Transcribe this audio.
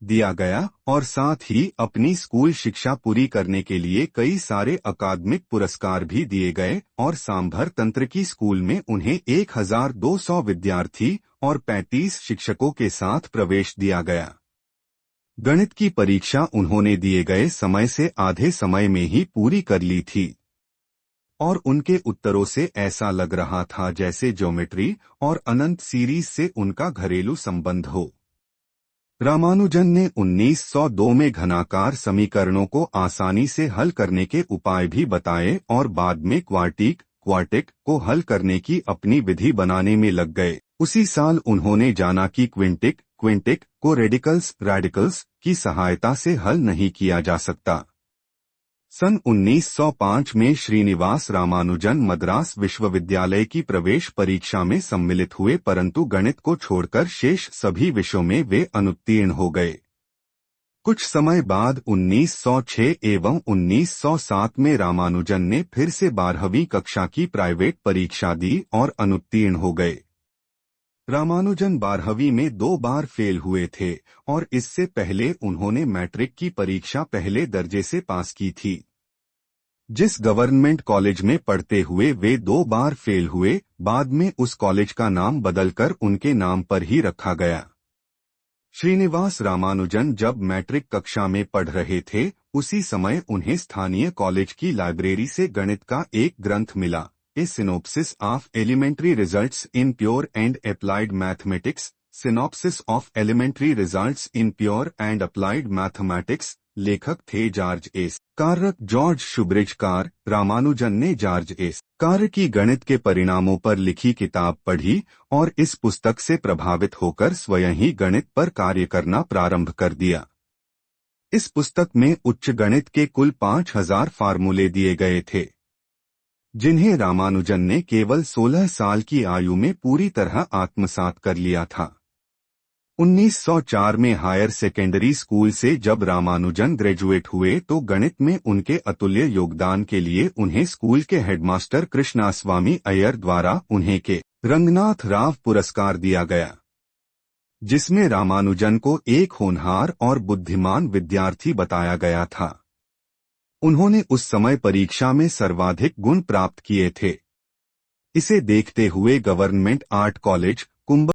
दिया गया और साथ ही अपनी स्कूल शिक्षा पूरी करने के लिए कई सारे अकादमिक पुरस्कार भी दिए गए और सांभर तंत्रिकी स्कूल में उन्हें 1200 विद्यार्थी और 35 शिक्षकों के साथ प्रवेश दिया गया। गणित की परीक्षा उन्होंने दिए गए समय से आधे समय में ही पूरी कर ली थी और उनके उत्तरों से ऐसा लग रहा था जैसे ज्योमेट्री और अनंत सीरीज से उनका घरेलू संबंध हो। रामानुजन ने 1902 में घनाकार समीकरणों को आसानी से हल करने के उपाय भी बताए और बाद में क्वार्टिक को हल करने की अपनी विधि बनाने में लग गए। उसी साल उन्होंने जाना कि क्विंटिक को रेडिकल्स की सहायता से हल नहीं किया जा सकता। सन 1905 में श्रीनिवास रामानुजन मद्रास विश्वविद्यालय की प्रवेश परीक्षा में सम्मिलित हुए, परंतु गणित को छोड़कर शेष सभी विषयों में वे अनुत्तीर्ण हो गए। कुछ समय बाद 1906 एवं 1907 में रामानुजन ने फिर से 12वीं कक्षा की प्राइवेट परीक्षा दी और अनुत्तीर्ण हो गए। रामानुजन 12वीं में 2 बार फेल हुए थे और इससे पहले उन्होंने मैट्रिक की परीक्षा पहले दर्जे से पास की थी। जिस गवर्नमेंट कॉलेज में पढ़ते हुए वे 2 बार फेल हुए, बाद में उस कॉलेज का नाम बदलकर उनके नाम पर ही रखा गया। श्रीनिवास रामानुजन जब मैट्रिक कक्षा में पढ़ रहे थे, उसी समय उन्हें स्थानीय कॉलेज की लाइब्रेरी से गणित का एक ग्रंथ मिला, a synopsis of elementary results in pure and applied mathematics, synopsis of elementary results in pure and applied mathematics. लेखक थे George S Carr. George Shoobridge Carr. Ramanujan ने जॉर्ज एस कार की गणित के परिणामों पर लिखी किताब पढ़ी और इस पुस्तक से प्रभावित होकर स्वयं ही गणित पर कार्य करना प्रारंभ कर दिया। इस पुस्तक में उच्च गणित के कुल 5000 फार्मूले दिए गए थे, जिन्हें रामानुजन ने केवल 16 साल की आयु में पूरी तरह आत्मसात कर लिया था। 1904 में हायर सेकेंडरी स्कूल से जब रामानुजन ग्रेजुएट हुए तो गणित में उनके अतुल्य योगदान के लिए उन्हें स्कूल के हेडमास्टर कृष्णास्वामी अय्यर द्वारा उन्हें के रंगनाथ राव पुरस्कार दिया गया, जिसमें रामानुजन को एक होनहार और बुद्धिमान विद्यार्थी बताया गया था। उन्होंने उस समय परीक्षा में सर्वाधिक गुण प्राप्त किए थे। इसे देखते हुए गवर्नमेंट आर्ट कॉलेज कुंभ